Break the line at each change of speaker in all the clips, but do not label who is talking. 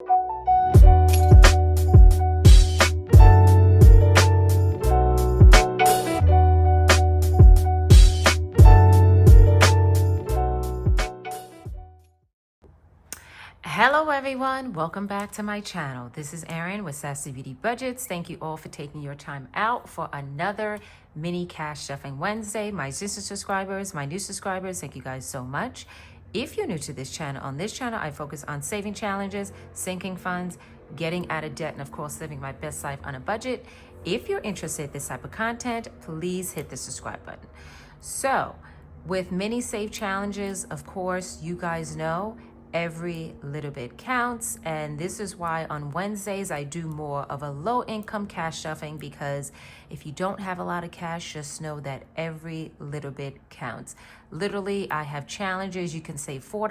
Hello everyone, welcome back to my channel. This is Erin with Sassy Beauty Budgets. Thank you all for taking your time out for another mini cash stuffing Wednesday. My existing subscribers, my new subscribers, thank you guys so much. If you're new to this channel, on this channel I focus on saving challenges, sinking funds, getting out of debt, and of course living my best life on a budget. If you're interested in this type of content, please hit the subscribe button. So with mini save challenges, of course, you guys know every little bit counts, and this is why on Wednesdays I do more of a low income cash stuffing, because if you don't have a lot of cash, just know that every little bit counts. Literally, I have challenges. You can save $4,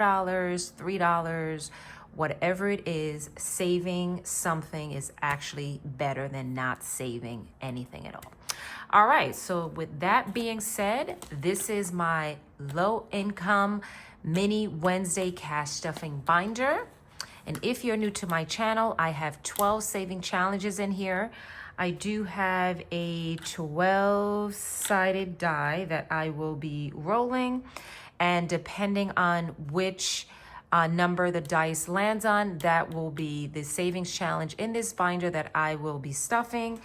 $3, whatever it is. Saving something is actually better than not saving anything at all. All right, so with that being said, this is my low income mini Wednesday cash stuffing binder. And if you're new to my channel, I have 12 saving challenges in here. I do have a 12-sided die that I will be rolling, and depending on which number the dice lands on, that will be the savings challenge in this binder that I will be stuffing.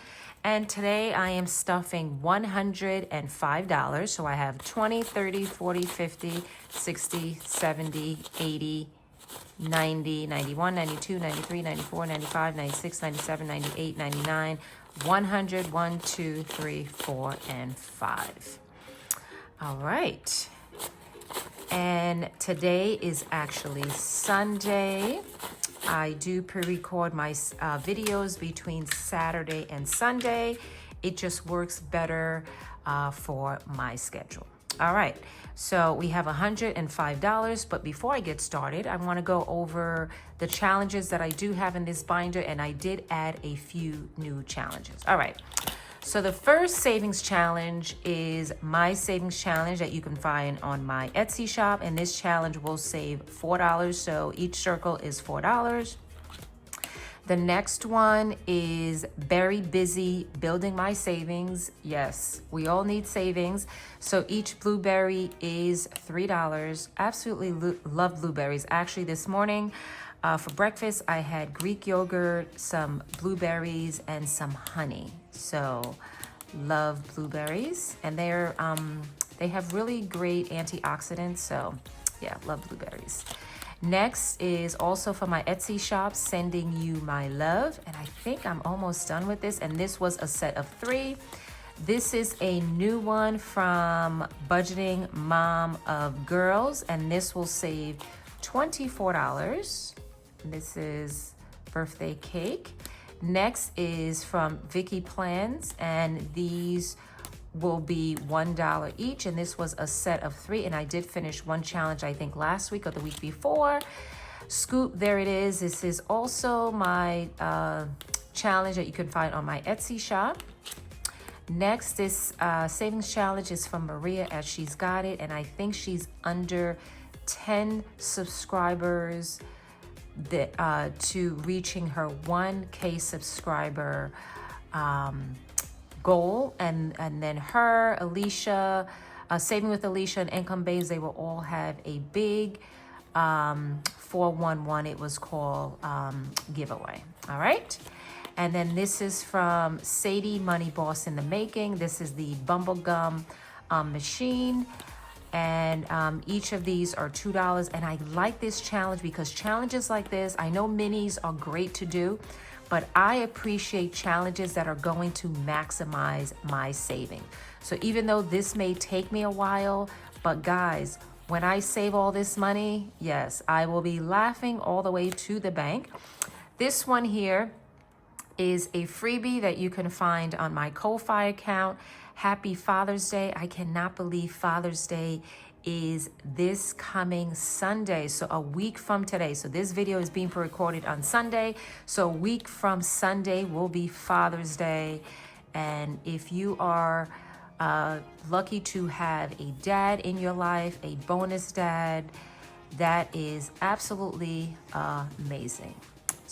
And today I am stuffing $105. So I have 20, 30, 40, 50, 60, 70, 80, 90, 91, 92, 93, 94, 95, 96, 97, 98, 99, 100, 1, 2, 3, 4, and 5. All right. And today is actually Sunday. I do pre-record my videos between Saturday and Sunday. It just works better for my schedule. All right, so we have $105, but before I get started, I want to go over the challenges that I do have in this binder, and I did add a few new challenges. All right. So the first savings challenge is my savings challenge that you can find on my Etsy shop. And this challenge will save $4. So each circle is $4. The next one is Very Busy Building My Savings. Yes, we all need savings. So each blueberry is $3. Absolutely love blueberries. Actually, this morning, for breakfast, I had Greek yogurt, some blueberries, and some honey. So, love blueberries, and they have really great antioxidants. So, yeah, love blueberries. Next is also for my Etsy shop, Sending You My Love, and I think I'm almost done with this. And this was a set of 3. This is a new one from Budgeting Mom of Girls, and this will save $24. This is birthday cake. Next is from Vicky Plans, and these will be $1 each, and this was a set of 3, and I did finish one challenge, I think last week or the week before. Scoop, there it is. This is also my challenge that you can find on my Etsy shop. Next, this savings challenge is from Maria, as she's got it, and I think she's under 10 subscribers to reaching her 1K subscriber goal. And then her, Alicia, Saving with Alicia, and IncomeBabes, they will all have a big 411, it was called, giveaway. All right. And then this is from Sadie, Money Boss in the Making. This is the bubblegum machine. And each of these are $2. And I like this challenge because challenges like this, I know minis are great to do, but I appreciate challenges that are going to maximize my saving. So even though this may take me a while, but guys, when I save all this money, yes, I will be laughing all the way to the bank. This one here is a freebie that you can find on my Ko-Fi account. Happy Father's Day. I cannot believe Father's Day is this coming Sunday, so a week from today. So this video is being recorded on Sunday, so a week from Sunday will be Father's Day. And if you are lucky to have a dad in your life, a bonus dad, that is absolutely amazing.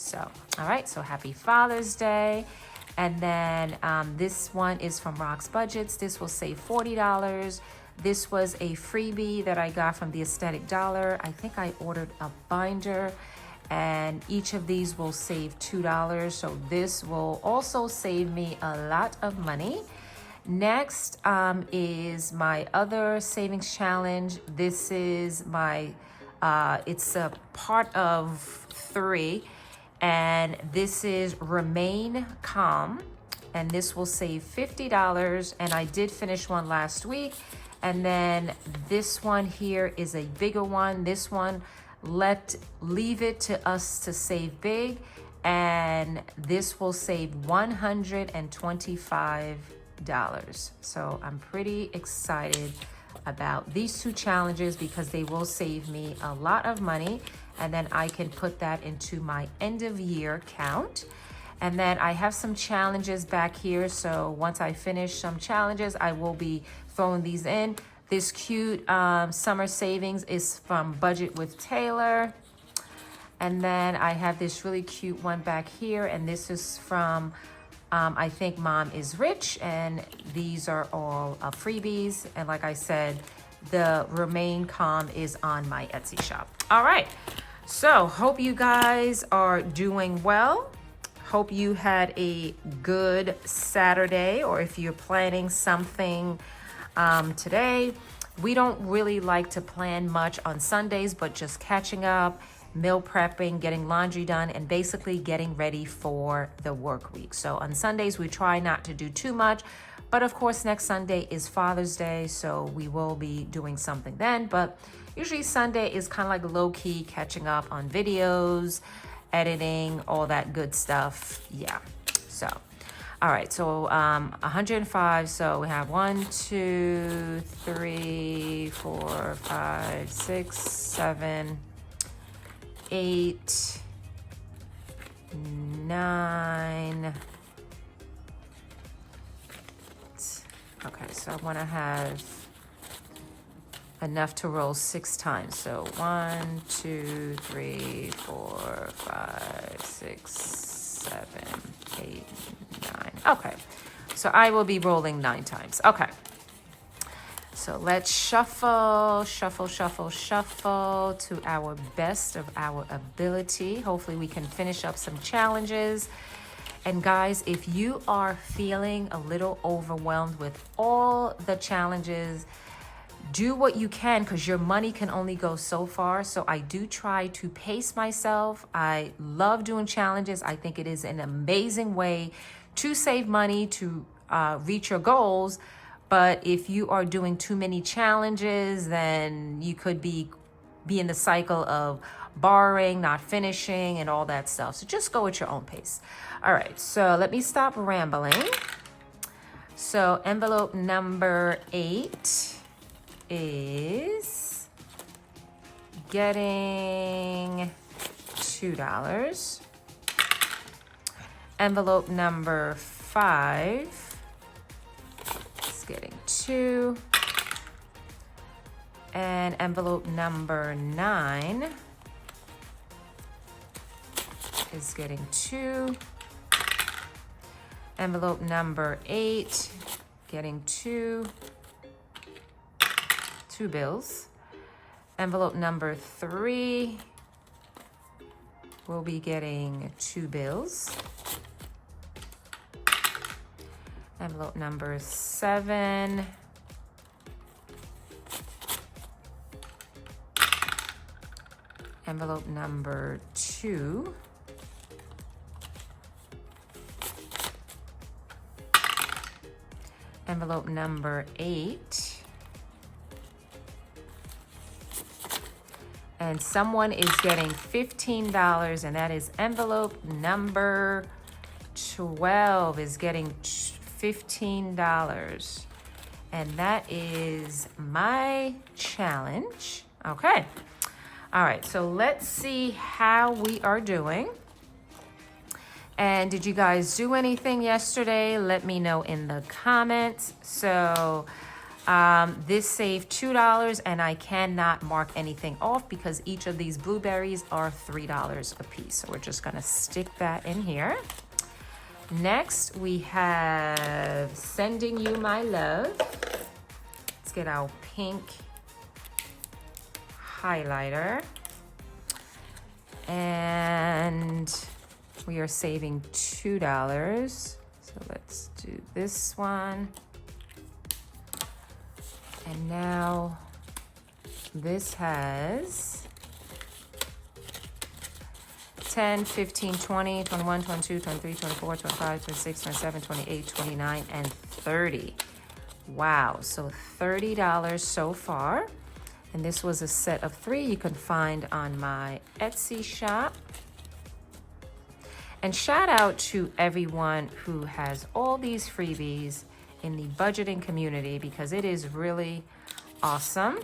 So, all right, so happy Father's Day. And then this one is from Rock's Budgets. This will save $40. This was a freebie that I got from the Aesthetic Dollar. I think I ordered a binder, and each of these will save $2. So this will also save me a lot of money. Next is my other savings challenge. This is my, it's a part of 3. And this is Remain Calm, and this will save $50. And I did finish one last week. And then this one here is a bigger one. This one, leave it to us to save big. And this will save $125. So I'm pretty excited about these 2 challenges because they will save me a lot of money. And then I can put that into my end of year count. And then I have some challenges back here. So once I finish some challenges, I will be throwing these in. This cute summer savings is from Budget with Taylor. And then I have this really cute one back here. And this is from, I think Mom is Rich. And these are all freebies. And like I said, the Remain Calm is on my Etsy shop. All right. So hope you guys are doing well. Hope you had a good Saturday, or if you're planning something today. We don't really like to plan much on Sundays, but just catching up, meal prepping, getting laundry done, and basically getting ready for the work week. So on Sundays, we try not to do too much. But of course, next Sunday is Father's Day, so we will be doing something then. But usually Sunday is kind of like low-key catching up on videos, editing, all that good stuff. Yeah, so, all right, so 105, so we have 1, 2, 3, 4, 5, 6, 7, 8, 9. Okay, so I want to have enough to roll 6 times. So 1, 2, 3, 4, 5, 6, 7, 8, 9. Okay, so I will be rolling 9 times. Okay, so let's shuffle, shuffle, shuffle, shuffle to our best of our ability. Hopefully we can finish up some challenges. And guys, if you are feeling a little overwhelmed with all the challenges, do what you can, because your money can only go so far. So I do try to pace myself. I love doing challenges. I think it is an amazing way to save money, to reach your goals. But if you are doing too many challenges, then you could be in the cycle of borrowing, not finishing, and all that stuff. So just go at your own pace. All right, so let me stop rambling. So envelope number 8 is getting $2. Envelope number 5 is getting 2. And envelope number 9 is getting 2. Envelope number 8 getting 2 bills. Envelope number 3 will be getting 2 bills. Envelope number 7 envelope number 2 envelope number 8, and someone is getting $15, and that is envelope number 12 is getting $15, and that is my challenge. Okay, all right, so let's see how we are doing. And did you guys do anything yesterday? Let me know in the comments. So This saved $2 and I cannot mark anything off because each of these blueberries are $3 a piece. So we're just gonna stick that in here. Next, we have Sending You My Love. Let's get our pink highlighter. And we are saving $2. So let's do this one. And now this has 10, 15, 20, 21, 22, 23, 24, 25, 26, 27, 28, 29, and 30. Wow, so $30 so far. And this was a set of 3 you can find on my Etsy shop. And shout out to everyone who has all these freebies in the budgeting community because it is really awesome.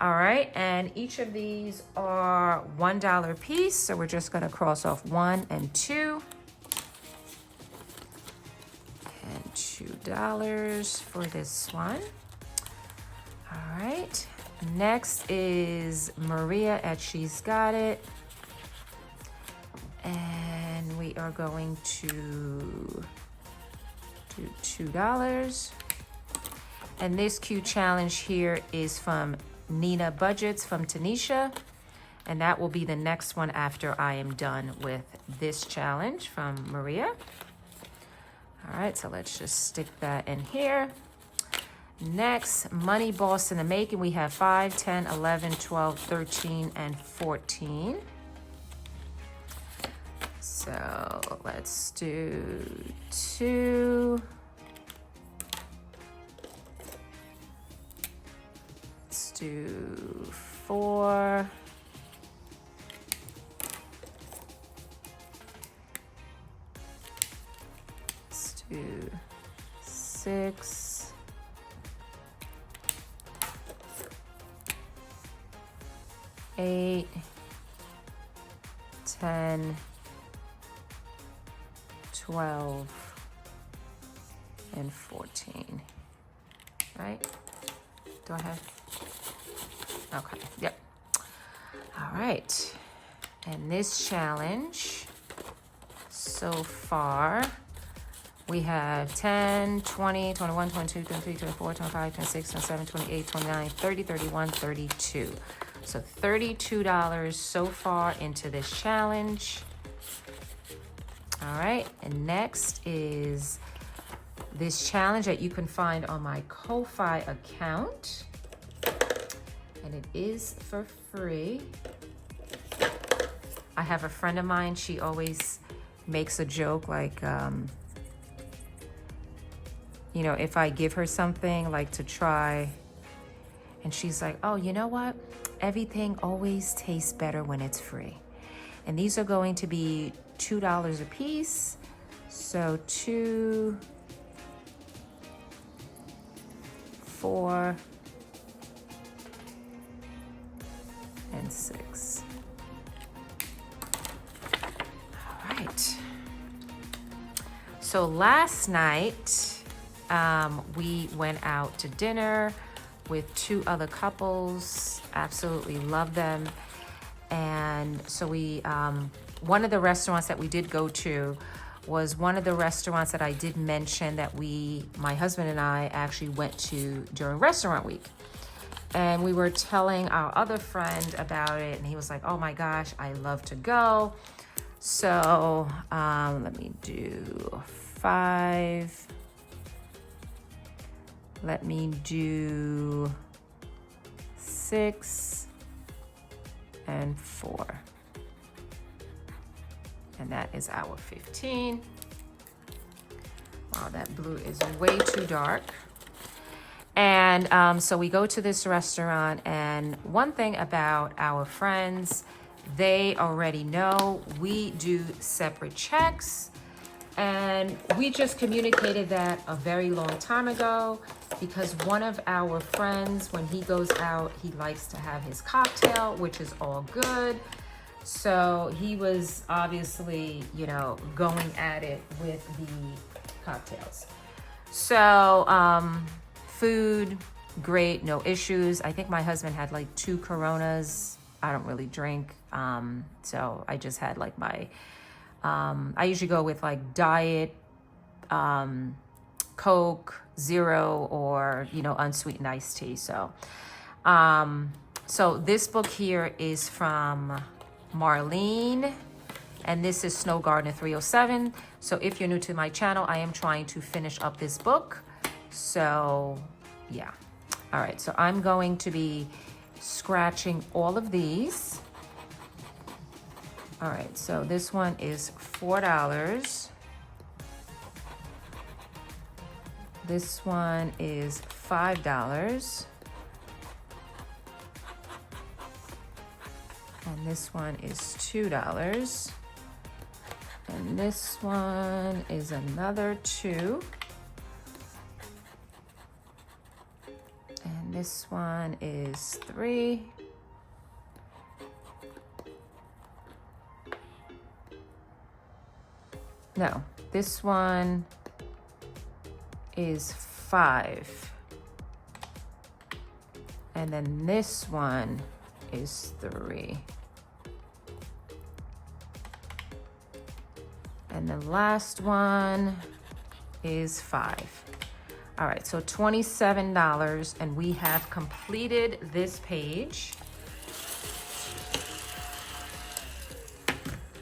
All right, and each of these are $1 a piece. So we're just gonna cross off 1 and 2. And $2 for this one. All right, next is Maria at She's Got It. And we are going to do $2. And this cute challenge here is from Nina Budgets from Tanisha. And that will be the next one after I am done with this challenge from Maria. All right, so let's just stick that in here. Next, Money Boss in the Making. We have 5, 10, 11, 12, 13, and 14. So let's do 2. Let's do 4. Let's do 6. 8, 10, 12, and 14, right? Do I have? Okay, yep. All right, and this challenge, so far, we have 10, 20, 21, 22, 23, 24, 25, 26, 27, 28, 29, 30, 31, 32. So $32 so far into this challenge. All right, and next is this challenge that you can find on my Ko-Fi account. And it is for free. I have a friend of mine, she always makes a joke like, you know, if I give her something like to try, and she's like, oh, you know what? Everything always tastes better when it's free. And these are going to be $2 a piece. So 2, 4, and 6. All right. So last night, we went out to dinner with 2 other couples. Absolutely love them. And so we, one of the restaurants that we did go to was one of the restaurants that I did mention that my husband and I actually went to during restaurant week. And we were telling our other friend about it, and he was like, oh my gosh, I love to go. So let me do 5. Let me do 6 and 4. And that is our 15. Wow, that blue is way too dark. And so we go to this restaurant, and one thing about our friends, they already know we do separate checks. And we just communicated that a very long time ago because one of our friends, when he goes out, he likes to have his cocktail, which is all good. So he was obviously, you know, going at it with the cocktails. So Food, great, no issues. I think my husband had like 2 Coronas. I don't really drink, so I just had like my, I usually go with like diet, Coke, Zero, or, you know, unsweetened iced tea. So, so this book here is from Marlene, and this is Snow Gardener 307. So if you're new to my channel, I am trying to finish up this book. So yeah. All right, so I'm going to be scratching all of these. All right, so this one is $4. This one is $5. And this one is $2. And this one is another 2. And this one is 3. No, this one is 5. And then this one is 3. And the last one is 5. All right, so $27, and we have completed this page.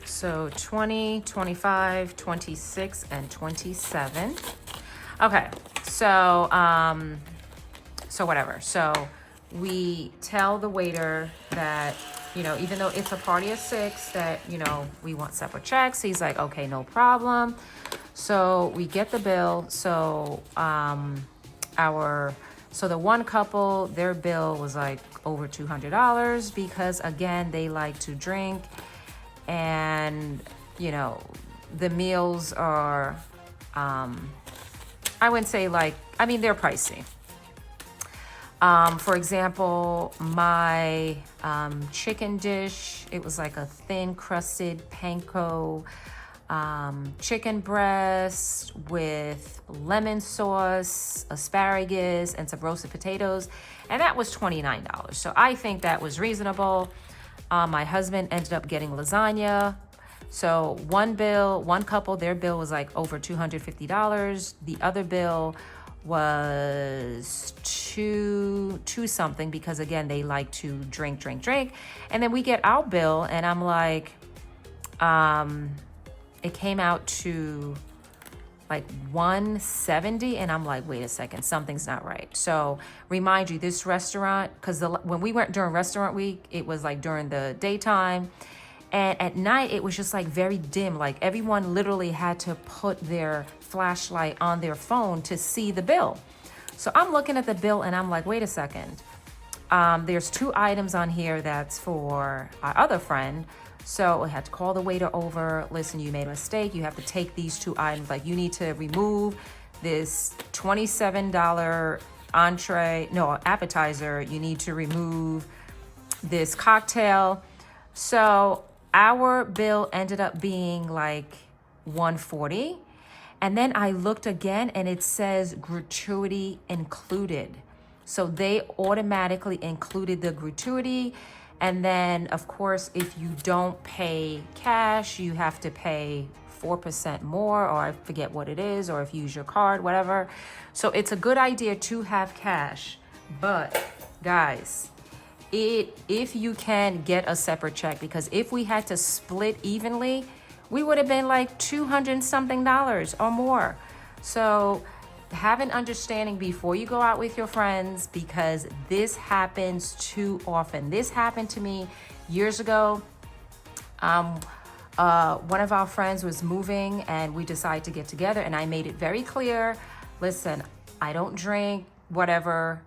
So 20, 25, 26, and 27. Okay, so whatever. So we tell the waiter that, you know, even though it's a party of 6, that, you know, we want separate checks. He's like, okay, no problem. So we get the bill. So so the one couple, their bill was like over $200 because, again, they like to drink, and, you know, the meals are, I wouldn't say like, I mean, they're pricey. For example, my chicken dish, it was like a thin crusted panko chicken breast with lemon sauce, asparagus, and some roasted potatoes. And that was $29. So I think that was reasonable. My husband ended up getting lasagna. So one couple, their bill was like over $250. The other bill was two something because, again, they like to drink. And then we get our bill, and I'm like, it came out to like $170, and I'm like, wait a second, something's not right. So remind you, this restaurant, because when we went during restaurant week, it was like during the daytime, and at night it was just like very dim. Like everyone literally had to put their flashlight on their phone to see the bill. So I'm looking at the bill, and I'm like, wait a second. There's 2 items on here that's for our other friend. So I had to call the waiter over. Listen, you made a mistake. You have to take these 2 items. Like, you need to remove this $27 appetizer. You need to remove this cocktail. So our bill ended up being like $140. And then I looked again, and it says gratuity included. So they automatically included the gratuity. And then, of course, if you don't pay cash, you have to pay 4% more, or I forget what it is, or if you use your card, whatever. So it's a good idea to have cash. But guys, if you can get a separate check, because if we had to split evenly, we would have been like $200 something or more. So have an understanding before you go out with your friends, because this happens too often. This happened to me years ago. One of our friends was moving, and we decided to get together, and I made it very clear, listen, I don't drink, whatever.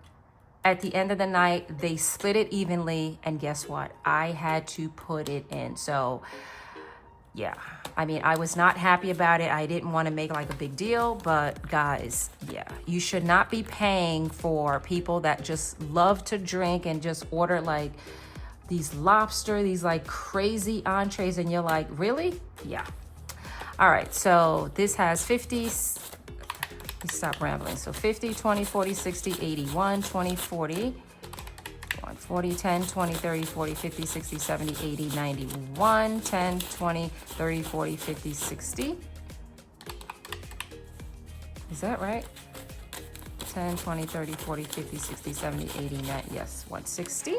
At the end of the night, they split it evenly, and guess what? I had to put it in. So yeah, I mean, I was not happy about it. I didn't want to make like a big deal, but guys, yeah, you should not be paying for people that just love to drink and just order like these lobster, these like crazy entrees, and you're like, really? Yeah. All right, so this has 50. me stop rambling. So 50, 20, 40, 60, 80, 1, 20, 40, 40, 10, 20, 30, 40, 50, 60, 70, 80, 90, 1, 10, 20, 30, 40, 50, 60. Is that right? 10, 20, 30, 40, 50, 60, 70, 80, 90, yes, 160.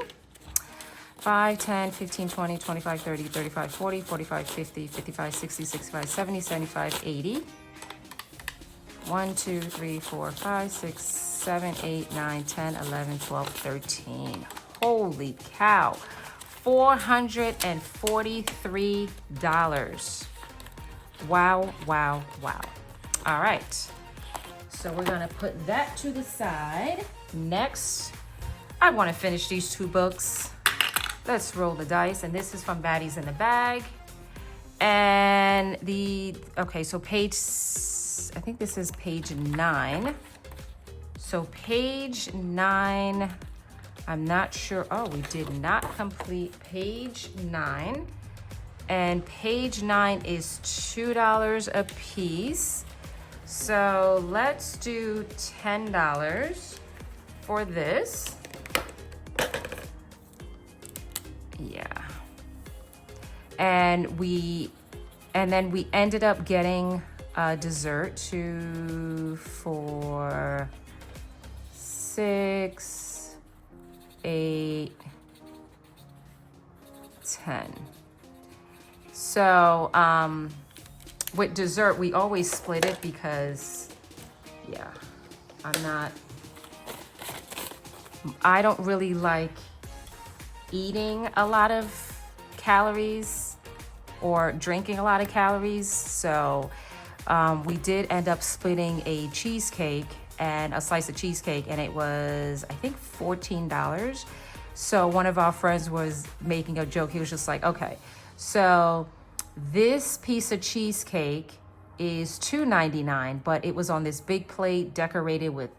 5, 10, 15, 20, 25, 30, 35, 40, 45, 50, 55, 60, 65, 70, 75, 80. 1, 2, 3, 4, 5, 6, 7, 8, 9, 10, 11, 12, 13. Holy cow. $443. Wow, wow, wow. All right. So we're going to put that to the side. Next, I want to finish these two books. Let's roll the dice. And this is from Baddies in the Bag. And okay, so I think this is page 9. So page 9, I'm not sure. Oh, we did not complete page 9. And page 9 is $2 a piece. So let's do $10 for this. Yeah. And then we ended up getting dessert for 6, 8, 10. So with dessert, we always split it because, yeah, I don't really like eating a lot of calories or drinking a lot of calories. So we did end up splitting a cheesecake and a slice of cheesecake, and it was, I think, $14. So one of our friends was making a joke. He was just like, okay, so this piece of cheesecake is $2.99, but it was on this big plate decorated with,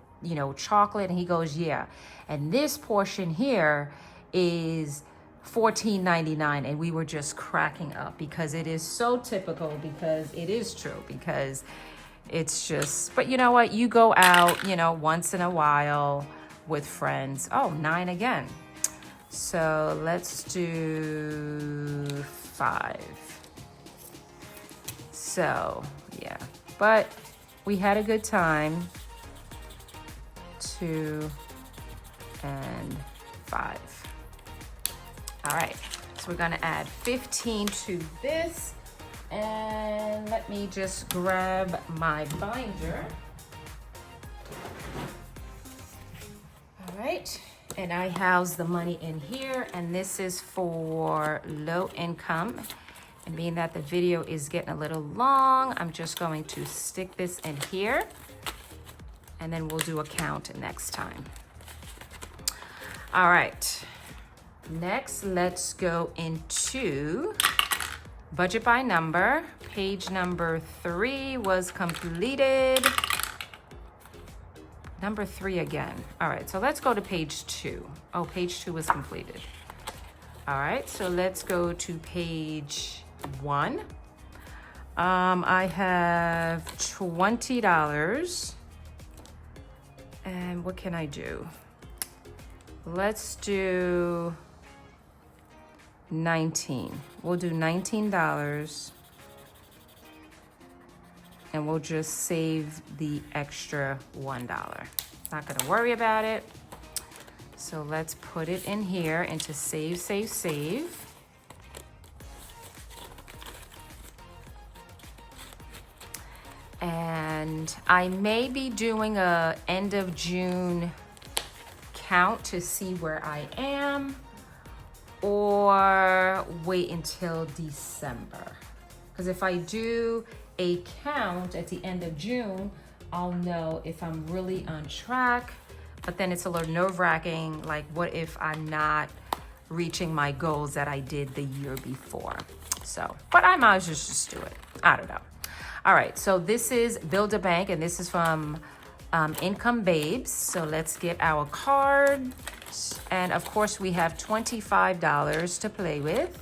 chocolate. And he goes, yeah. And this portion here is $14.99. And we were just cracking up because it is so typical, because it is true, because it's just, but you know what? You go out, once in a while with friends. Oh, 9 again. So let's do 5. So, yeah, but we had a good time. 2 and 5. All right, so we're gonna add 15 to this. And let me just grab my binder. All right, and I house the money in here, and this is for low income. And being that the video is getting a little long, I'm just going to stick this in here, and then we'll do a count next time. All right, next let's go into budget by number. Page number 3 was completed. Number 3 again. All right, so let's go to page 2. Oh, page 2 was completed. All right, so let's go to page 1. I have $20. And what can I do? Let's do 19. We'll do $19. And we'll just save the extra $1. Not gonna worry about it. So let's put it in here into save, save, save. And I may be doing a end of June count to see where I am, or wait until December. Because if I do a count at the end of June, I'll know if I'm really on track. But then it's a little nerve-wracking, like what if I'm not reaching my goals that I did the year before? So, but I might as well just do it. I don't know. All right, so this is Build a Bank, and this is from IncomeBabes. So let's get our card. And of course, we have $25 to play with.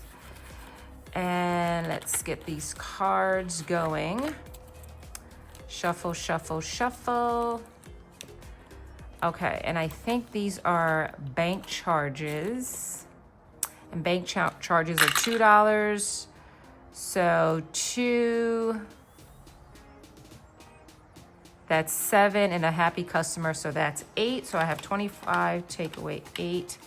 And let's get these cards going. Shuffle, shuffle, shuffle. Okay, and I think these are bank charges. And bank charges are $2. So 2, that's 7, and a happy customer, so that's 8. So I have 25, take away 8.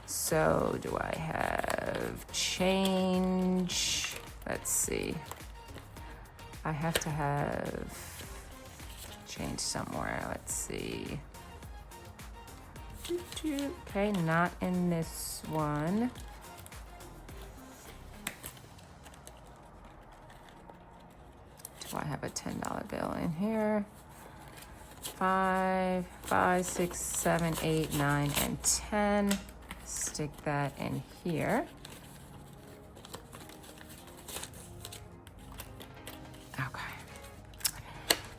So do I have change? Let's see. I have to have change somewhere. Let's see. Okay, not in this one. Do I have a $10 bill in here? 5, 5, 6, 7, 8, 9, and 10. Stick that in here.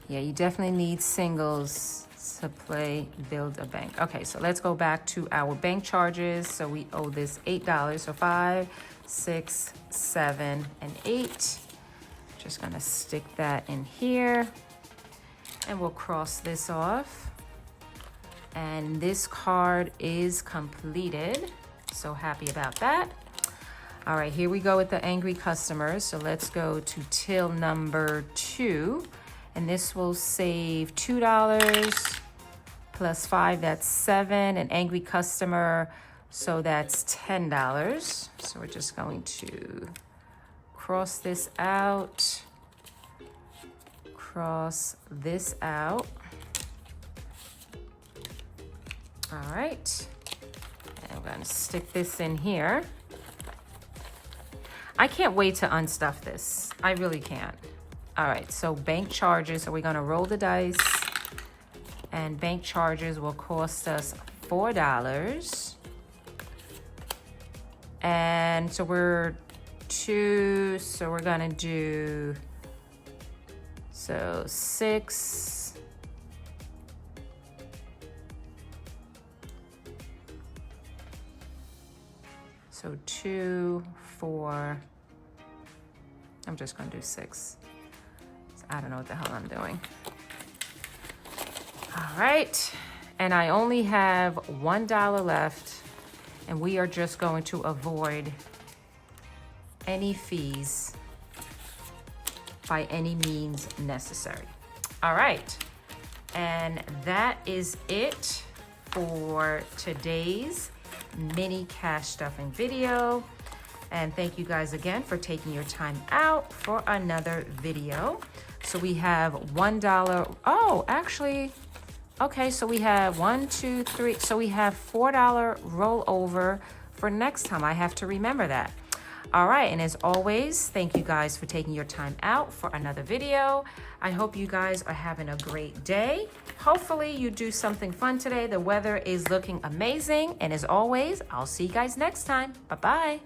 Yeah, you definitely need singles to play Build a Bank. Okay, so let's go back to our bank charges. So we owe this $8. So 5, 6, 7, and 8. Just gonna stick that in here. And we'll cross this off. And this card is completed. So happy about that. All right, here we go with the angry customers. So let's go to till number 2. And this will save $2 plus 5, that's 7. An angry customer, so that's $10. So we're just going to cross this out, cross this out. All right, and we're gonna stick this in here. I can't wait to unstuff this. I really can't. All right, so bank charges, so we're gonna roll the dice, and bank charges will cost us $4. And so we're 2, so we're gonna do, so 6, so 2, 4, I'm just gonna do 6. I don't know what the hell I'm doing. All right, and I only have $1 left, and we are just going to avoid any fees by any means necessary. All right, and that is it for today's mini cash stuffing video. And thank you guys again for taking your time out for another video. So we have $1. Oh, actually, okay, so we have 1, 2, 3. So we have $4 rollover for next time. I have to remember that. All right, and as always, thank you guys for taking your time out for another video. I hope you guys are having a great day. Hopefully you do something fun today. The weather is looking amazing. And as always, I'll see you guys next time. Bye-bye.